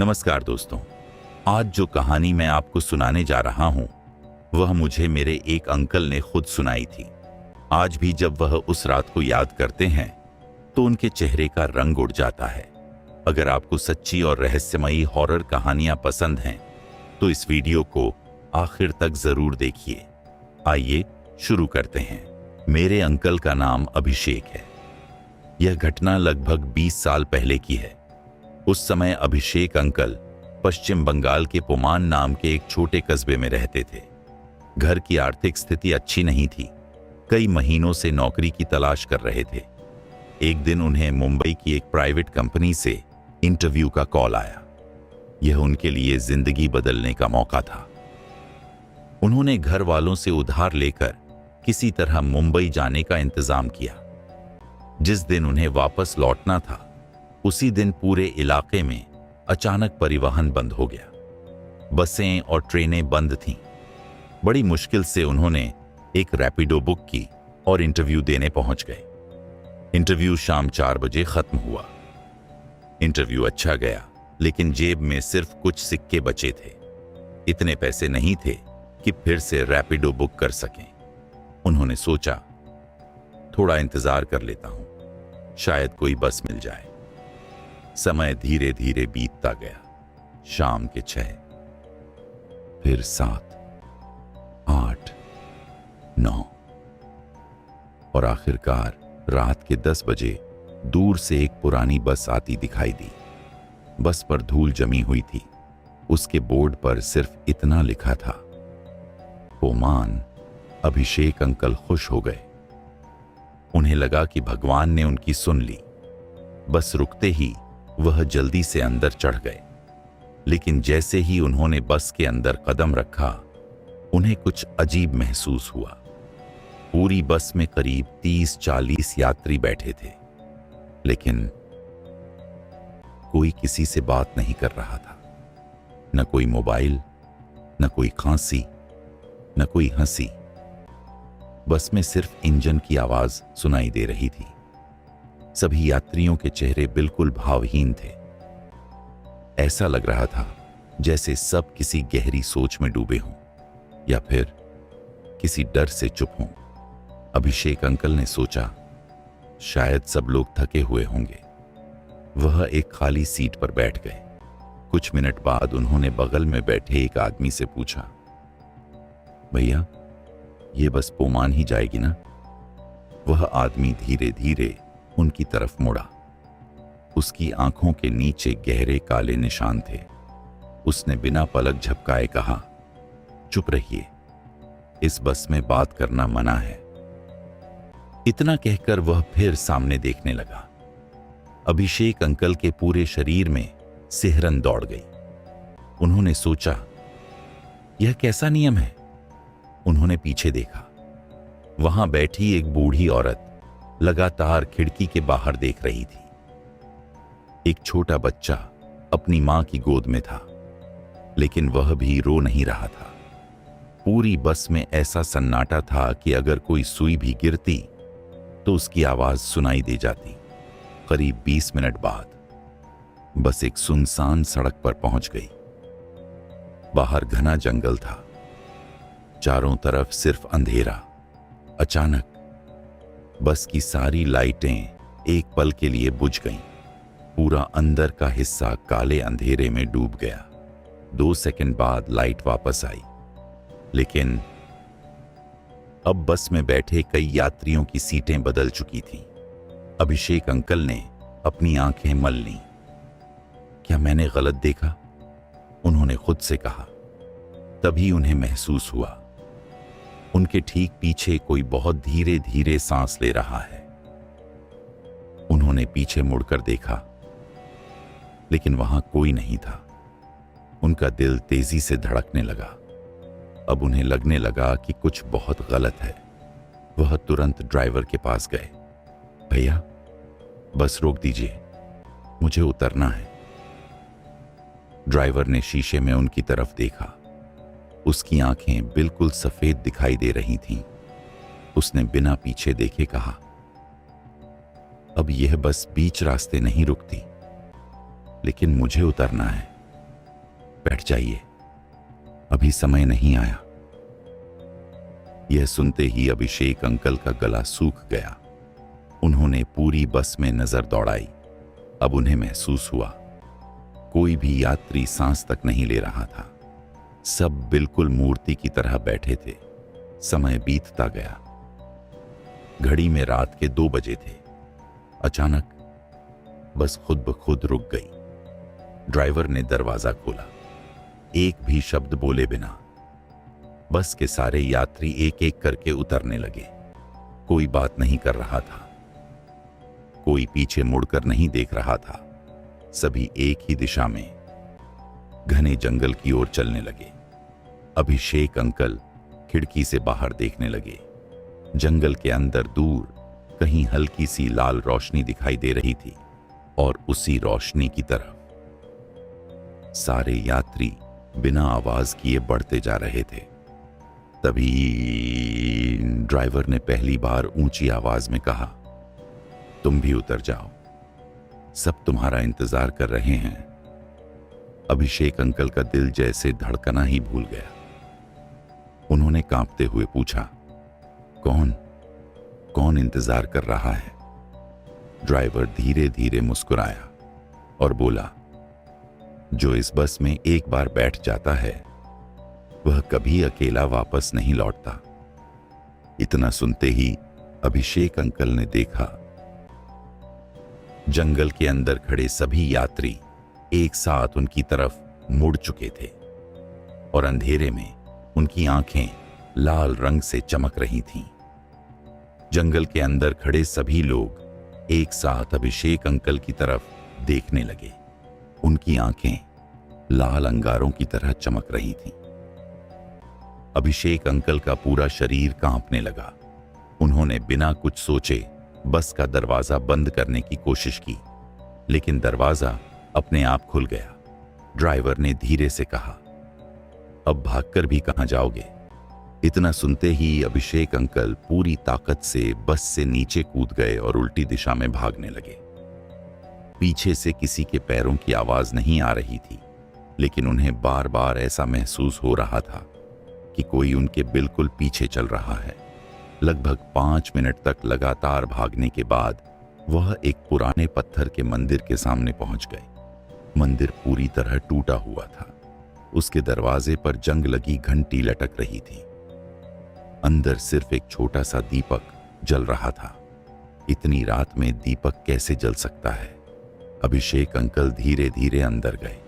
नमस्कार दोस्तों। आज जो कहानी मैं आपको सुनाने जा रहा हूं वह मुझे मेरे एक अंकल ने खुद सुनाई थी। आज भी जब वह उस रात को याद करते हैं तो उनके चेहरे का रंग उड़ जाता है। अगर आपको सच्ची और रहस्यमयी हॉरर कहानियां पसंद हैं तो इस वीडियो को आखिर तक जरूर देखिए। आइए शुरू करते हैं। मेरे अंकल का नाम अभिषेक है। यह घटना लगभग 20 साल पहले की है। उस समय अभिषेक अंकल पश्चिम बंगाल के पोमान नाम के एक छोटे कस्बे में रहते थे। घर की आर्थिक स्थिति अच्छी नहीं थी। कई महीनों से नौकरी की तलाश कर रहे थे। एक दिन उन्हें मुंबई की एक प्राइवेट कंपनी से इंटरव्यू का कॉल आया। यह उनके लिए जिंदगी बदलने का मौका था। उन्होंने घर वालों से उधार लेकर किसी तरह मुंबई जाने का इंतजाम किया। जिस दिन उन्हें वापस लौटना था उसी दिन पूरे इलाके में अचानक परिवहन बंद हो गया। बसें और ट्रेनें बंद थीं। बड़ी मुश्किल से उन्होंने एक रैपिडो बुक की और इंटरव्यू देने पहुंच गए। इंटरव्यू शाम 4 बजे खत्म हुआ। इंटरव्यू अच्छा गया, लेकिन जेब में सिर्फ कुछ सिक्के बचे थे। इतने पैसे नहीं थे कि फिर से रैपिडो बुक कर सकें। उन्होंने सोचा, थोड़ा इंतजार कर लेता हूं, शायद कोई बस मिल जाए। समय धीरे धीरे बीतता गया। शाम के 6, फिर 7, 8, 9 और आखिरकार रात के 10 बजे दूर से एक पुरानी बस आती दिखाई दी। बस पर धूल जमी हुई थी। उसके बोर्ड पर सिर्फ इतना लिखा था, पोमान। अभिषेक अंकल खुश हो गए। उन्हें लगा कि भगवान ने उनकी सुन ली। बस रुकते ही वह जल्दी से अंदर चढ़ गए। लेकिन जैसे ही उन्होंने बस के अंदर कदम रखा उन्हें कुछ अजीब महसूस हुआ। पूरी बस में करीब 30-40 यात्री बैठे थे, लेकिन कोई किसी से बात नहीं कर रहा था। न कोई मोबाइल, न कोई खांसी, न कोई हंसी। बस में सिर्फ इंजन की आवाज सुनाई दे रही थी। सभी यात्रियों के चेहरे बिल्कुल भावहीन थे। ऐसा लग रहा था जैसे सब किसी गहरी सोच में डूबे हों या फिर किसी डर से चुप हों। अभिषेक अंकल ने सोचा, शायद सब लोग थके हुए होंगे। वह एक खाली सीट पर बैठ गए। कुछ मिनट बाद उन्होंने बगल में बैठे एक आदमी से पूछा, भैया, ये बस पोमान ही जाएगी ना? वह आदमी धीरे धीरे उनकी तरफ मुड़ा। उसकी आंखों के नीचे गहरे काले निशान थे। उसने बिना पलक झपकाए कहा, चुप रहिए, इस बस में बात करना मना है। इतना कहकर वह फिर सामने देखने लगा। अभिषेक अंकल के पूरे शरीर में सिहरन दौड़ गई। उन्होंने सोचा, यह कैसा नियम है? उन्होंने पीछे देखा। वहां बैठी एक बूढ़ी औरत लगातार खिड़की के बाहर देख रही थी। एक छोटा बच्चा अपनी मां की गोद में था, लेकिन वह भी रो नहीं रहा था। पूरी बस में ऐसा सन्नाटा था कि अगर कोई सुई भी गिरती तो उसकी आवाज सुनाई दे जाती। करीब 20 मिनट बाद बस एक सुनसान सड़क पर पहुंच गई। बाहर घना जंगल था, चारों तरफ सिर्फ अंधेरा। अचानक बस की सारी लाइटें एक पल के लिए बुझ गईं। पूरा अंदर का हिस्सा काले अंधेरे में डूब गया। 2 सेकंड बाद लाइट वापस आई, लेकिन अब बस में बैठे कई यात्रियों की सीटें बदल चुकी थीं। अभिषेक अंकल ने अपनी आंखें मल लीं। क्या मैंने गलत देखा? उन्होंने खुद से कहा। तभी उन्हें महसूस हुआ, उनके ठीक पीछे कोई बहुत धीरे धीरे सांस ले रहा है। उन्होंने पीछे मुड़कर देखा, लेकिन वहां कोई नहीं था। उनका दिल तेजी से धड़कने लगा। अब उन्हें लगने लगा कि कुछ बहुत गलत है। वह तुरंत ड्राइवर के पास गए। भैया, बस रोक दीजिए, मुझे उतरना है। ड्राइवर ने शीशे में उनकी तरफ देखा। उसकी आंखें बिल्कुल सफेद दिखाई दे रही थीं। उसने बिना पीछे देखे कहा, अब यह बस बीच रास्ते नहीं रुकती, लेकिन मुझे उतरना है। बैठ जाइए, अभी समय नहीं आया। यह सुनते ही अभिषेक अंकल का गला सूख गया। उन्होंने पूरी बस में नजर दौड़ाई। अब उन्हें महसूस हुआ कोई भी यात्री सांस तक नहीं ले रहा था। सब बिल्कुल मूर्ति की तरह बैठे थे। समय बीतता गया। घड़ी में रात के 2 बजे थे। अचानक बस खुद ब खुद रुक गई। ड्राइवर ने दरवाजा खोला। एक भी शब्द बोले बिना बस के सारे यात्री एक एक करके उतरने लगे। कोई बात नहीं कर रहा था, कोई पीछे मुड़कर नहीं देख रहा था। सभी एक ही दिशा में घने जंगल की ओर चलने लगे। अभिषेक अंकल खिड़की से बाहर देखने लगे। जंगल के अंदर दूर कहीं हल्की सी लाल रोशनी दिखाई दे रही थी और उसी रोशनी की तरफ सारे यात्री बिना आवाज किए बढ़ते जा रहे थे। तभी ड्राइवर ने पहली बार ऊंची आवाज में कहा, तुम भी उतर जाओ, सब तुम्हारा इंतजार कर रहे हैं। अभिषेक अंकल का दिल जैसे धड़कना ही भूल गया। उन्होंने कांपते हुए पूछा, कौन कौन इंतजार कर रहा है? ड्राइवर धीरे धीरे मुस्कुराया और बोला, जो इस बस में एक बार बैठ जाता है वह कभी अकेला वापस नहीं लौटता। इतना सुनते ही अभिषेक अंकल ने देखा जंगल के अंदर खड़े सभी यात्री एक साथ उनकी तरफ मुड़ चुके थे और अंधेरे में उनकी आंखें लाल रंग से चमक रही थीं। जंगल के अंदर खड़े सभी लोग एक साथ अभिषेक अंकल की तरफ देखने लगे। उनकी आंखें लाल अंगारों की तरह चमक रही थीं। अभिषेक अंकल का पूरा शरीर कांपने लगा। उन्होंने बिना कुछ सोचे बस का दरवाजा बंद करने की कोशिश की, लेकिन दरवाजा अपने आप खुल गया। ड्राइवर ने धीरे से कहा, अब भागकर भी कहां जाओगे? इतना सुनते ही अभिषेक अंकल पूरी ताकत से बस से नीचे कूद गए और उल्टी दिशा में भागने लगे। पीछे से किसी के पैरों की आवाज नहीं आ रही थी, लेकिन उन्हें बार बार ऐसा महसूस हो रहा था कि कोई उनके बिल्कुल पीछे चल रहा है। लगभग 5 मिनट तक लगातार भागने के बाद वह एक पुराने पत्थर के मंदिर के सामने पहुंच गए। मंदिर पूरी तरह टूटा हुआ था। उसके दरवाजे पर जंग लगी घंटी लटक रही थी। अंदर सिर्फ एक छोटा सा दीपक जल रहा था। इतनी रात में दीपक कैसे जल सकता है? अभिषेक अंकल धीरे धीरे अंदर गए।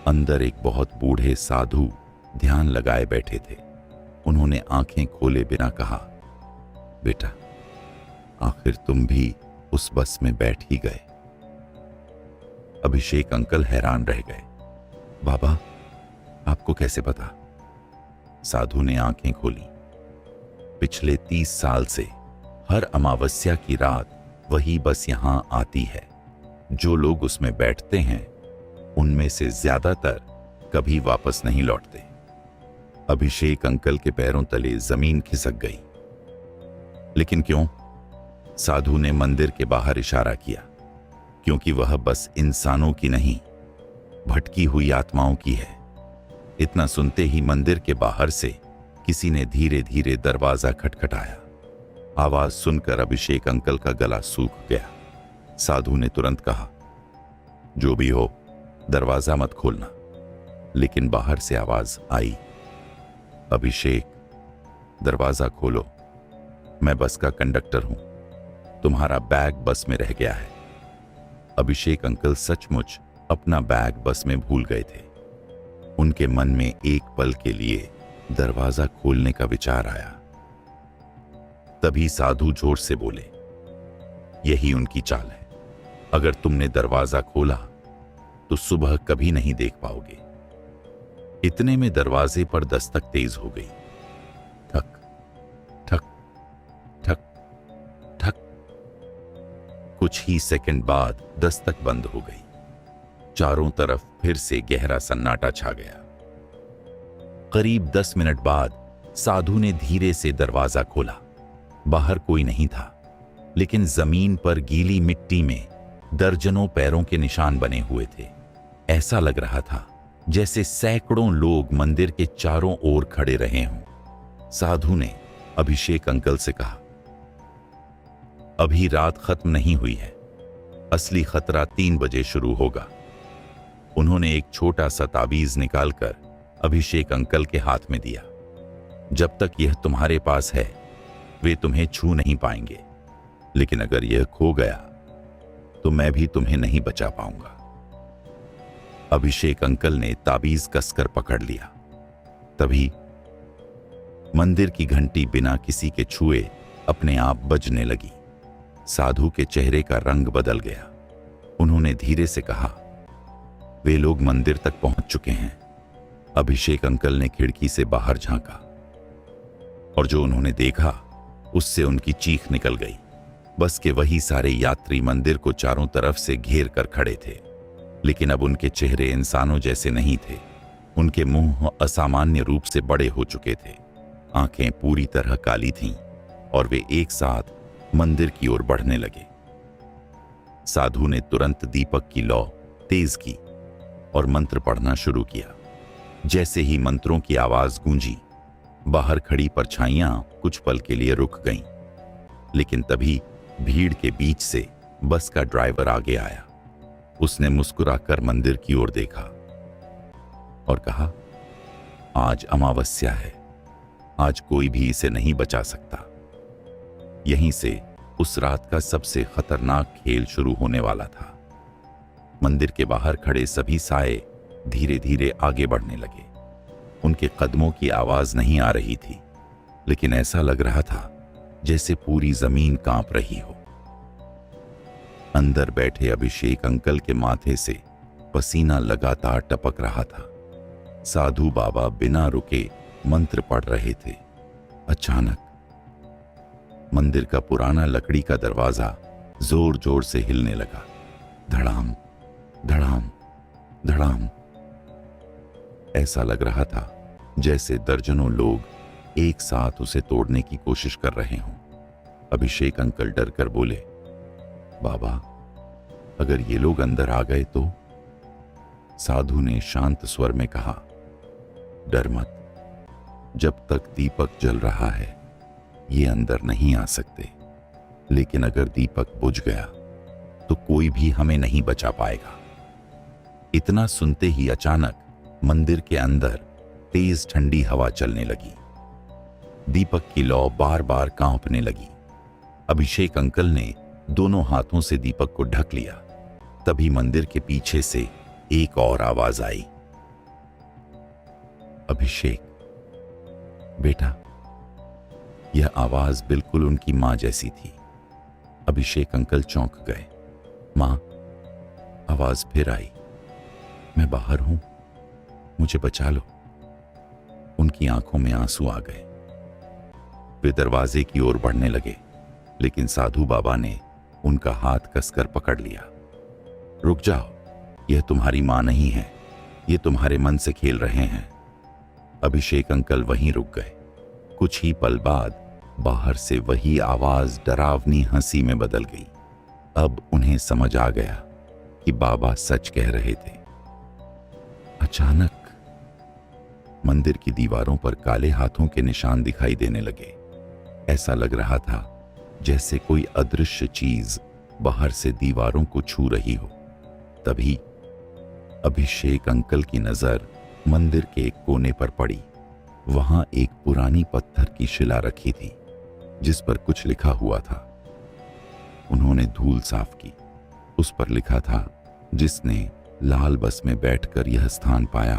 अंदर एक बहुत बूढ़े साधु ध्यान लगाए बैठे थे। उन्होंने आंखें खोले बिना कहा, बेटा, आखिर तुम भी उस बस में बैठ ही गए। अभिषेक अंकल हैरान रह गए। बाबा, आपको कैसे पता? साधु ने आंखें खोली। पिछले 30 साल से हर अमावस्या की रात वही बस यहां आती है। जो लोग उसमें बैठते हैं उनमें से ज्यादातर कभी वापस नहीं लौटते। अभिषेक अंकल के पैरों तले जमीन खिसक गई। लेकिन क्यों? साधु ने मंदिर के बाहर इशारा किया। क्योंकि वह बस इंसानों की नहीं, भटकी हुई आत्माओं की है। इतना सुनते ही मंदिर के बाहर से किसी ने धीरे धीरे दरवाजा खटखटाया। आवाज सुनकर अभिषेक अंकल का गला सूख गया। साधु ने तुरंत कहा, जो भी हो, दरवाजा मत खोलना। लेकिन बाहर से आवाज आई, अभिषेक, दरवाजा खोलो, मैं बस का कंडक्टर हूं, तुम्हारा बैग बस में रह गया है। अभिषेक अंकल सचमुच अपना बैग बस में भूल गए थे। उनके मन में एक पल के लिए दरवाजा खोलने का विचार आया। तभी साधु जोर से बोले, यही उनकी चाल है। अगर तुमने दरवाजा खोला तो सुबह कभी नहीं देख पाओगे। इतने में दरवाजे पर दस्तक तेज हो गई। ठक ठक ठक ठक। कुछ ही सेकंड बाद दस्तक बंद हो गई। चारों तरफ फिर से गहरा सन्नाटा छा गया। करीब 10 मिनट बाद साधु ने धीरे से दरवाजा खोला। बाहर कोई नहीं था, लेकिन जमीन पर गीली मिट्टी में दर्जनों पैरों के निशान बने हुए थे। ऐसा लग रहा था जैसे सैकड़ों लोग मंदिर के चारों ओर खड़े रहे हों। साधु ने अभिषेक अंकल से कहा, अभी रात खत्म नहीं हुई है, असली खतरा 3 बजे शुरू होगा। उन्होंने एक छोटा सा ताबीज निकालकर अभिषेक अंकल के हाथ में दिया। जब तक यह तुम्हारे पास है वे तुम्हें छू नहीं पाएंगे, लेकिन अगर यह खो गया तो मैं भी तुम्हें नहीं बचा पाऊंगा। अभिषेक अंकल ने ताबीज कसकर पकड़ लिया। तभी मंदिर की घंटी बिना किसी के छुए अपने आप बजने लगी। साधु के चेहरे का रंग बदल गया। उन्होंने धीरे से कहा, वे लोग मंदिर तक पहुंच चुके हैं। अभिषेक अंकल ने खिड़की से बाहर झांका और जो उन्होंने देखा उससे उनकी चीख निकल गई। बस के वही सारे यात्री मंदिर को चारों तरफ से घेर कर खड़े थे, लेकिन अब उनके चेहरे इंसानों जैसे नहीं थे। उनके मुंह असामान्य रूप से बड़े हो चुके थे, आंखें पूरी तरह काली थीं और वे एक साथ मंदिर की ओर बढ़ने लगे। साधु ने तुरंत दीपक की लौ तेज की और मंत्र पढ़ना शुरू किया। जैसे ही मंत्रों की आवाज गूंजी, बाहर खड़ी परछाइयां कुछ पल के लिए रुक गईं, लेकिन तभी भीड़ के बीच से बस का ड्राइवर आगे आया। उसने मुस्कुराकर मंदिर की ओर देखा और कहा, आज अमावस्या है, आज कोई भी इसे नहीं बचा सकता। यहीं से उस रात का सबसे खतरनाक खेल शुरू होने वाला था। मंदिर के बाहर खड़े सभी साए धीरे धीरे आगे बढ़ने लगे। उनके कदमों की आवाज नहीं आ रही थी, लेकिन ऐसा लग रहा था जैसे पूरी जमीन कांप रही हो। अंदर बैठे अभिषेक अंकल के माथे से पसीना लगातार टपक रहा था। साधु बाबा बिना रुके मंत्र पढ़ रहे थे। अचानक मंदिर का पुराना लकड़ी का दरवाजा जोर जोर से हिलने लगा। धड़ाम धड़ाम धड़ाम। ऐसा लग रहा था जैसे दर्जनों लोग एक साथ उसे तोड़ने की कोशिश कर रहे हों। अभिषेक अंकल डर कर बोले, बाबा, अगर ये लोग अंदर आ गए तो? साधु ने शांत स्वर में कहा, डर मत, जब तक दीपक जल रहा है ये अंदर नहीं आ सकते, लेकिन अगर दीपक बुझ गया तो कोई भी हमें नहीं बचा पाएगा। इतना सुनते ही अचानक मंदिर के अंदर तेज ठंडी हवा चलने लगी। दीपक की लौ बार बार कांपने लगी। अभिषेक अंकल ने दोनों हाथों से दीपक को ढक लिया। तभी मंदिर के पीछे से एक और आवाज आई, अभिषेक बेटा। यह आवाज बिल्कुल उनकी मां जैसी थी। अभिषेक अंकल चौंक गए। मां, आवाज फिर आई, मैं बाहर हूं, मुझे बचा लो। उनकी आंखों में आंसू आ गए। वे दरवाजे की ओर बढ़ने लगे, लेकिन साधु बाबा ने उनका हाथ कसकर पकड़ लिया। रुक जाओ, यह तुम्हारी मां नहीं है, ये तुम्हारे मन से खेल रहे हैं। अभिषेक अंकल वहीं रुक गए। कुछ ही पल बाद बाहर से वही आवाज डरावनी हंसी में बदल गई। अब उन्हें समझ आ गया कि बाबा सच कह रहे थे। अचानक मंदिर की दीवारों पर काले हाथों के निशान दिखाई देने लगे। ऐसा लग रहा था जैसे कोई अदृश्य चीज बाहर से दीवारों को छू रही हो। तभी अभिषेक अंकल की नजर मंदिर के एक कोने पर पड़ी। वहां एक पुरानी पत्थर की शिला रखी थी, जिस पर कुछ लिखा हुआ था। उन्होंने धूल साफ की। उस पर लिखा था, जिसने लाल बस में बैठकर यह स्थान पाया,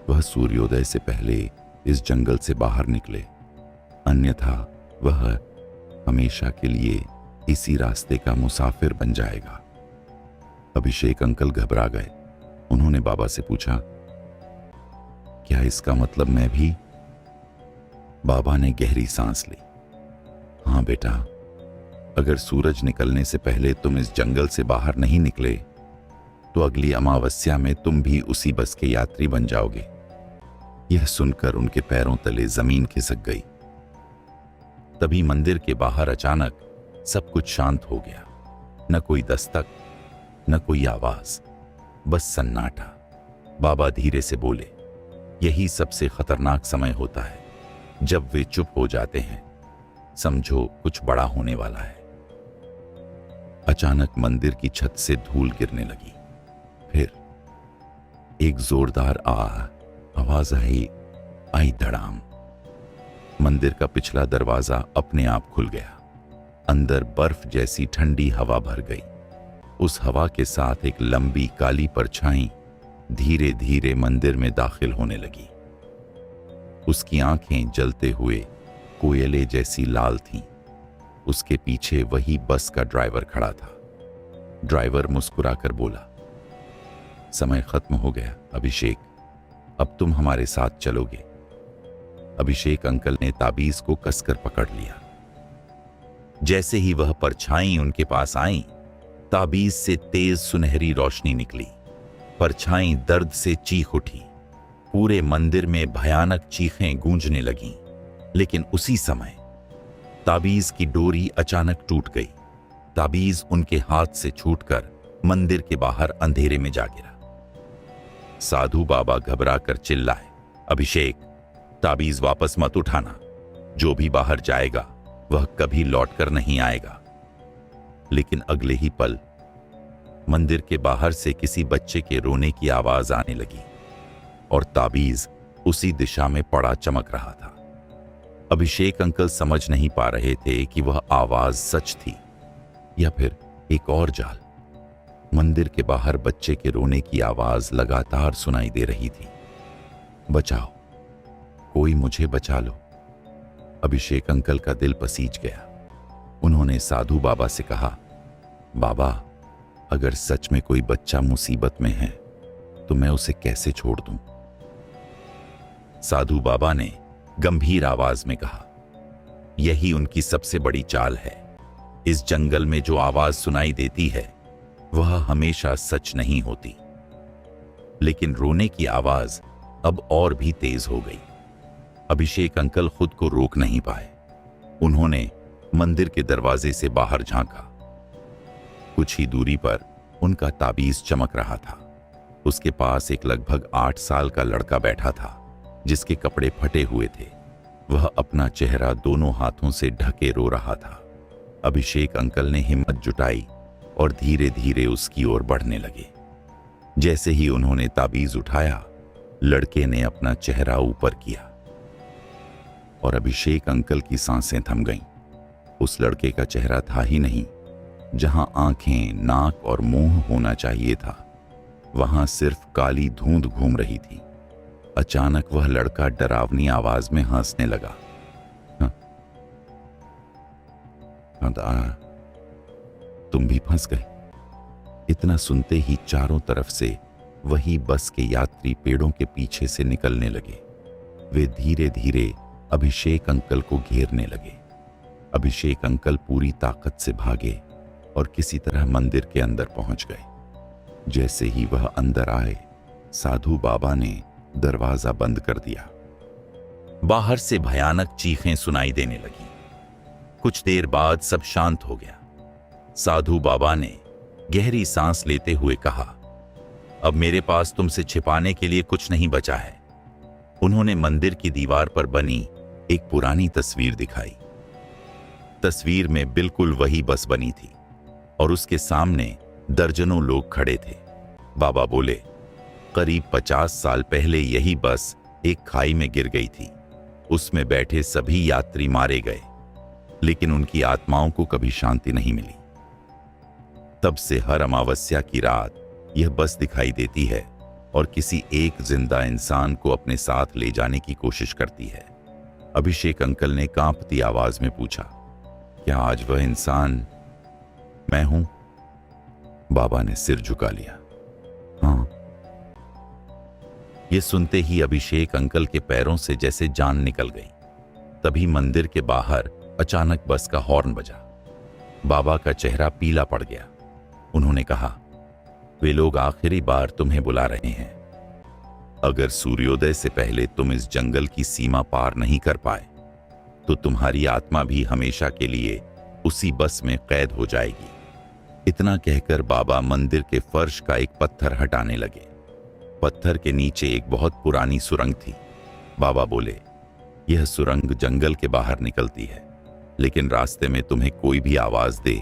वह सूर्योदय से पहले इस जंगल से बाहर निकले, अन्यथा वह हमेशा के लिए इसी रास्ते का मुसाफिर बन जाएगा। अभिषेक अंकल घबरा गए। उन्होंने बाबा से पूछा, क्या इसका मतलब मैं भी? बाबा ने गहरी सांस ली। हाँ बेटा, अगर सूरज निकलने से पहले तुम इस जंगल से बाहर नहीं निकले तो अगली अमावस्या में तुम भी उसी बस के यात्री बन जाओगे। यह सुनकर उनके पैरों तले जमीन खिसक गई। तभी मंदिर के बाहर अचानक सब कुछ शांत हो गया। न कोई दस्तक, न कोई आवाज, बस सन्नाटा। बाबा धीरे से बोले, यही सबसे खतरनाक समय होता है, जब वे चुप हो जाते हैं। समझो कुछ बड़ा होने वाला है। अचानक मंदिर की छत से धूल गिरने लगी। फिर एक जोरदार आवाज आई धड़ाम। मंदिर का पिछला दरवाजा अपने आप खुल गया। अंदर बर्फ जैसी ठंडी हवा भर गई। उस हवा के साथ एक लंबी काली परछाई धीरे धीरे मंदिर में दाखिल होने लगी। उसकी आंखें जलते हुए कोयले जैसी लाल थीं। उसके पीछे वही बस का ड्राइवर खड़ा था। ड्राइवर मुस्कुराकर बोला, समय खत्म हो गया अभिषेक, अब तुम हमारे साथ चलोगे। अभिषेक अंकल ने ताबीज को कसकर पकड़ लिया। जैसे ही वह परछाई उनके पास आई, ताबीज से तेज सुनहरी रोशनी निकली। परछाई दर्द से चीख उठी। पूरे मंदिर में भयानक चीखें गूंजने लगीं। लेकिन उसी समय ताबीज की डोरी अचानक टूट गई। ताबीज उनके हाथ से छूटकर मंदिर के बाहर अंधेरे में जा गिरा। साधु बाबा घबरा कर चिल्लाए, अभिषेक, ताबीज वापस मत उठाना। जो भी बाहर जाएगा वह कभी लौटकर नहीं आएगा। लेकिन अगले ही पल मंदिर के बाहर से किसी बच्चे के रोने की आवाज आने लगी और ताबीज उसी दिशा में पड़ा चमक रहा था। अभिषेक अंकल समझ नहीं पा रहे थे कि वह आवाज सच थी या फिर एक और जाल। मंदिर के बाहर बच्चे के रोने की आवाज लगातार सुनाई दे रही थी। बचाओ, कोई मुझे बचा लो। अभिषेक अंकल का दिल पसीज गया। उन्होंने साधु बाबा से कहा, बाबा, अगर सच में कोई बच्चा मुसीबत में है तो मैं उसे कैसे छोड़ दूं? साधु बाबा ने गंभीर आवाज में कहा, यही उनकी सबसे बड़ी चाल है। इस जंगल में जो आवाज सुनाई देती है वह हमेशा सच नहीं होती। लेकिन रोने की आवाज अब और भी तेज हो गई। अभिषेक अंकल खुद को रोक नहीं पाए। उन्होंने मंदिर के दरवाजे से बाहर झांका। कुछ ही दूरी पर उनका ताबीज चमक रहा था। उसके पास एक लगभग 8 साल का लड़का बैठा था, जिसके कपड़े फटे हुए थे। वह अपना चेहरा दोनों हाथों से ढके रो रहा था। अभिषेक अंकल ने हिम्मत जुटाई और धीरे धीरे उसकी ओर बढ़ने लगे। जैसे ही उन्होंने ताबीज उठाया, लड़के ने अपना चेहरा ऊपर किया और अभिषेक अंकल की सांसें थम गईं। उस लड़के का चेहरा था ही नहीं। जहां आंखें, नाक और मुंह होना चाहिए था, वहां सिर्फ काली धुंध घूम रही थी। अचानक वह लड़का डरावनी आवाज में हंसने लगा। तुम भी फंस गए। इतना सुनते ही चारों तरफ से वही बस के यात्री पेड़ों के पीछे से निकलने लगे। वे धीरे धीरे अभिषेक अंकल को घेरने लगे। अभिषेक अंकल पूरी ताकत से भागे और किसी तरह मंदिर के अंदर पहुंच गए। जैसे ही वह अंदर आए, साधु बाबा ने दरवाजा बंद कर दिया। बाहर से भयानक चीखें सुनाई देने लगी। कुछ देर बाद सब शांत हो गया। साधु बाबा ने गहरी सांस लेते हुए कहा, अब मेरे पास तुमसे छिपाने के लिए कुछ नहीं बचा है। उन्होंने मंदिर की दीवार पर बनी एक पुरानी तस्वीर दिखाई। तस्वीर में बिल्कुल वही बस बनी थी और उसके सामने दर्जनों लोग खड़े थे। बाबा बोले, करीब 50 साल पहले यही बस एक खाई में गिर गई थी। उसमें बैठे सभी यात्री मारे गए, लेकिन उनकी आत्माओं को कभी शांति नहीं मिली। तब से हर अमावस्या की रात यह बस दिखाई देती है और किसी एक जिंदा इंसान को अपने साथ ले जाने की कोशिश करती है। अभिषेक अंकल ने कांपती आवाज में पूछा, क्या आज वह इंसान मैं हूं? बाबा ने सिर झुका लिया। हाँ। यह सुनते ही अभिषेक अंकल के पैरों से जैसे जान निकल गई। तभी मंदिर के बाहर अचानक बस का हॉर्न बजा। बाबा का चेहरा पीला पड़ गया। उन्होंने कहा, वे लोग आखिरी बार तुम्हें बुला रहे हैं। अगर सूर्योदय से पहले तुम इस जंगल की सीमा पार नहीं कर पाए तो तुम्हारी आत्मा भी हमेशा के लिए उसी बस में कैद हो जाएगी। इतना कहकर बाबा मंदिर के फर्श का एक पत्थर हटाने लगे। पत्थर के नीचे एक बहुत पुरानी सुरंग थी। बाबा बोले, यह सुरंग जंगल के बाहर निकलती है, लेकिन रास्ते में तुम्हें कोई भी आवाज दे,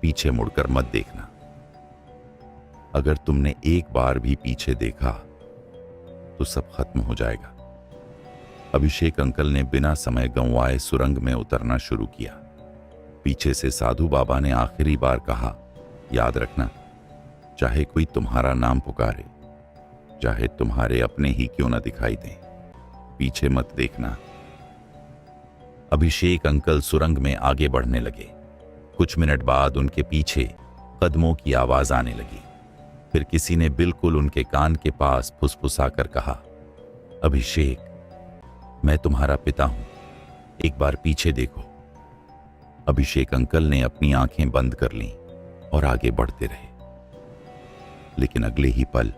पीछे मुड़कर मत देखना। अगर तुमने एक बार भी पीछे देखा तो सब खत्म हो जाएगा। अभिषेक अंकल ने बिना समय गंवाए सुरंग में उतरना शुरू किया। पीछे से साधु बाबा ने आखिरी बार कहा, याद रखना, चाहे कोई तुम्हारा नाम पुकारे, चाहे तुम्हारे अपने ही क्यों न दिखाई दें, पीछे मत देखना। अभिषेक अंकल सुरंग में आगे बढ़ने लगे। कुछ मिनट बाद उनके पीछे कदमों की आवाज आने लगी। फिर किसी ने बिल्कुल उनके कान के पास फुसफुसाकर कहा, अभिषेक, मैं तुम्हारा पिता हूं, एक बार पीछे देखो। अभिषेक अंकल ने अपनी आंखें बंद कर लीं और आगे बढ़ते रहे। लेकिन अगले ही पल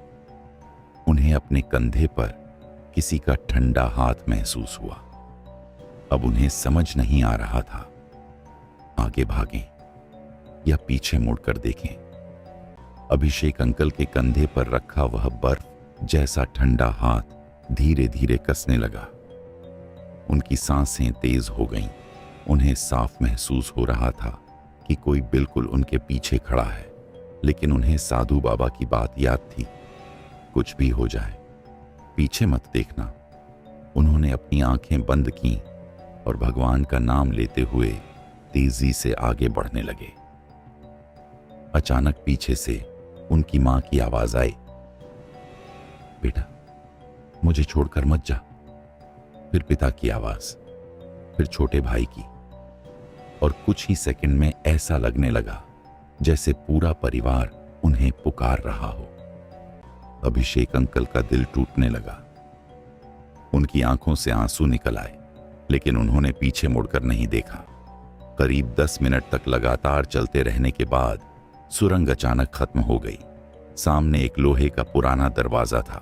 उन्हें अपने कंधे पर किसी का ठंडा हाथ महसूस हुआ। अब उन्हें समझ नहीं आ रहा था, आगे भागें या पीछे मुड़कर देखें। अभिषेक अंकल के कंधे पर रखा वह बर्फ जैसा ठंडा हाथ धीरे धीरे कसने लगा। उनकी सांसें तेज हो गईं। उन्हें साफ महसूस हो रहा था कि कोई बिल्कुल उनके पीछे खड़ा है, लेकिन उन्हें साधु बाबा की बात याद थी, कुछ भी हो जाए पीछे मत देखना। उन्होंने अपनी आंखें बंद की और भगवान का नाम लेते हुए तेजी से आगे बढ़ने लगे। अचानक पीछे से उनकी मां की आवाज आई, बेटा, मुझे छोड़कर मत जा। फिर पिता की आवाज, फिर छोटे भाई की, और कुछ ही सेकंड में ऐसा लगने लगा जैसे पूरा परिवार उन्हें पुकार रहा हो। अभिषेक अंकल का दिल टूटने लगा। उनकी आंखों से आंसू निकल आए, लेकिन उन्होंने पीछे मुड़कर नहीं देखा। करीब 10 मिनट तक लगातार चलते रहने के बाद सुरंग अचानक खत्म हो गई। सामने एक लोहे का पुराना दरवाजा था।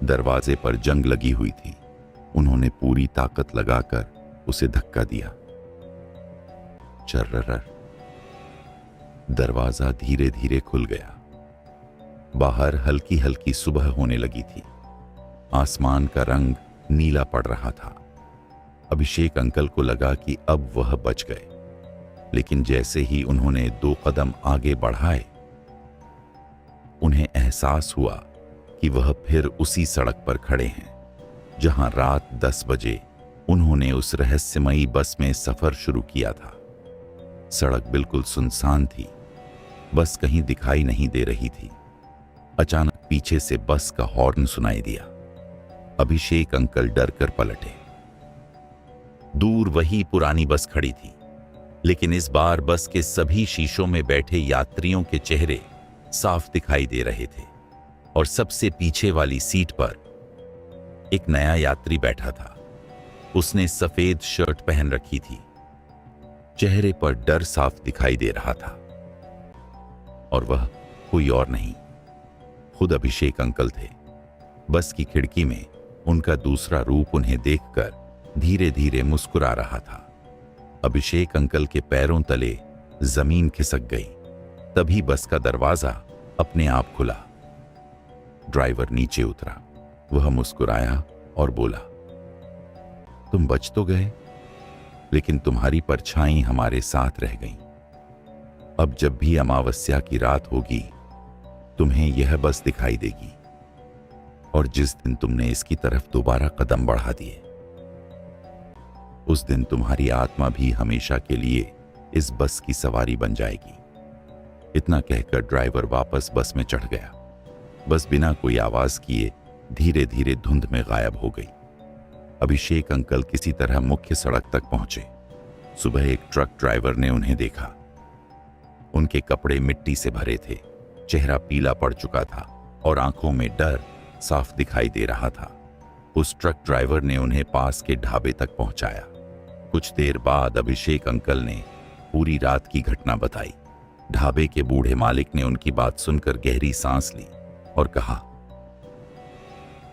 दरवाजे पर जंग लगी हुई थी। उन्होंने पूरी ताकत लगाकर उसे धक्का दिया। चर्रर। दरवाजा धीरे धीरे खुल गया। बाहर हल्की हल्की सुबह होने लगी थी। आसमान का रंग नीला पड़ रहा था। अभिषेक अंकल को लगा कि अब वह बच गए, लेकिन जैसे ही उन्होंने 2 कदम आगे बढ़ाए, उन्हें एहसास हुआ कि वह फिर उसी सड़क पर खड़े हैं जहां रात 10 बजे उन्होंने उस रहस्यमयी बस में सफर शुरू किया था। सड़क बिल्कुल सुनसान थी। बस कहीं दिखाई नहीं दे रही थी। अचानक पीछे से बस का हॉर्न सुनाई दिया। अभिषेक अंकल डरकर पलटे। दूर वही पुरानी बस खड़ी थी, लेकिन इस बार बस के सभी शीशों में बैठे यात्रियों के चेहरे साफ दिखाई दे रहे थे, और सबसे पीछे वाली सीट पर एक नया यात्री बैठा था। उसने सफेद शर्ट पहन रखी थी। चेहरे पर डर साफ दिखाई दे रहा था, और वह कोई और नहीं, खुद अभिषेक अंकल थे। बस की खिड़की में उनका दूसरा रूप उन्हें देखकर धीरे धीरे मुस्कुरा रहा था। अभिषेक अंकल के पैरों तले जमीन खिसक गई। तभी बस का दरवाजा अपने आप खुला। ड्राइवर नीचे उतरा। वह मुस्कुराया और बोला, तुम बच तो गए, लेकिन तुम्हारी परछाई हमारे साथ रह गई। अब जब भी अमावस्या की रात होगी, तुम्हें यह बस दिखाई देगी, और जिस दिन तुमने इसकी तरफ दोबारा कदम बढ़ा दिए, उस दिन तुम्हारी आत्मा भी हमेशा के लिए इस बस की सवारी बन जाएगी। इतना कहकर ड्राइवर वापस बस में चढ़ गया। बस बिना कोई आवाज किए धीरे धीरे धुंध में गायब हो गई। अभिषेक अंकल किसी तरह मुख्य सड़क तक पहुंचे। सुबह एक ट्रक ड्राइवर ने उन्हें देखा। उनके कपड़े मिट्टी से भरे थे, चेहरा पीला पड़ चुका था और आंखों में डर साफ दिखाई दे रहा था। उस ट्रक ड्राइवर ने उन्हें पास के ढाबे तक पहुंचाया। कुछ देर बाद अभिषेक अंकल ने पूरी रात की घटना बताई। ढाबे के बूढ़े मालिक ने उनकी बात सुनकर गहरी सांस ली और कहा,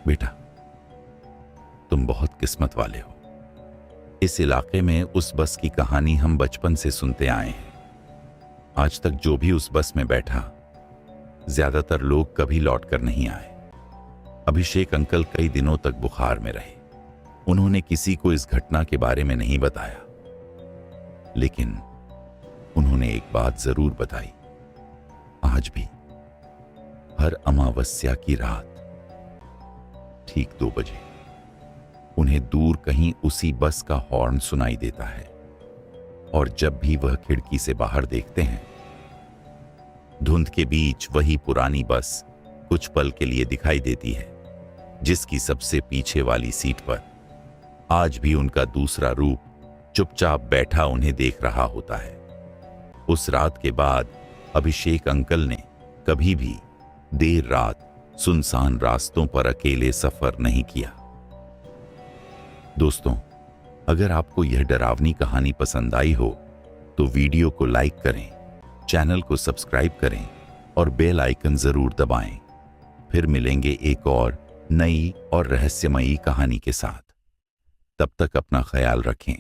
बेटा, तुम बहुत किस्मत वाले हो। इस इलाके में उस बस की कहानी हम बचपन से सुनते आए हैं। आज तक जो भी उस बस में बैठा, ज्यादातर लोग कभी लौट कर नहीं आए। अभिषेक अंकल कई दिनों तक बुखार में रहे। उन्होंने किसी को इस घटना के बारे में नहीं बताया, लेकिन उन्होंने एक बात जरूर बताई। आज भी हर अमावस्या की रात ठीक 2 बजे उन्हें दूर कहीं उसी बस का हॉर्न सुनाई देता है, और जब भी वह खिड़की से बाहर देखते हैं, धुंध के बीच वही पुरानी बस कुछ पल के लिए दिखाई देती है, जिसकी सबसे पीछे वाली सीट पर आज भी उनका दूसरा रूप चुपचाप बैठा उन्हें देख रहा होता है। उस रात के बाद अभिषेक अंकल ने कभी भी देर रात सुनसान रास्तों पर अकेले सफर नहीं किया। दोस्तों, अगर आपको यह डरावनी कहानी पसंद आई हो तो वीडियो को लाइक करें, चैनल को सब्सक्राइब करें और बेल आइकन जरूर दबाएं। फिर मिलेंगे एक और नई और रहस्यमयी कहानी के साथ। तब तक अपना ख्याल रखें।